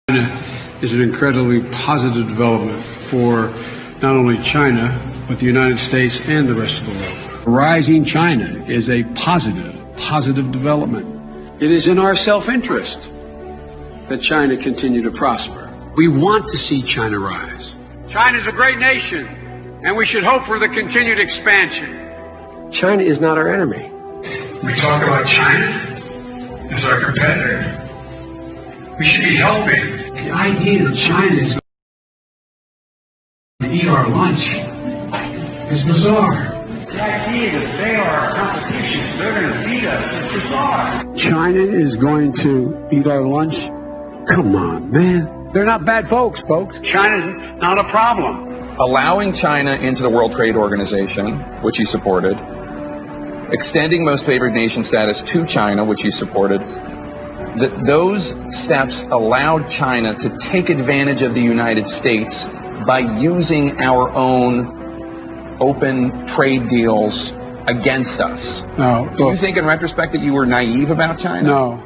China is an incredibly positive development for not only China, but the United States and the rest of the world. Rising China is a positive development. It is in our self-interest that China continue to prosper. We want to see China rise. China is a great nation, and we should hope for the continued expansion. China is not our enemy. We talk about China as our competitor. We should be helping. The idea that China is going to eat our lunch is bizarre. The idea that they are our competition, they're going to beat us, is bizarre. China is going to eat our lunch? Come on, man. They're not bad folks. China's not a problem. Allowing China into the World Trade Organization, which he supported, extending most favored nation status to China, which he supported, those steps allowed China to take advantage of the United States by using our own open trade deals against us. No. Do you think in retrospect that you were naive about China? No.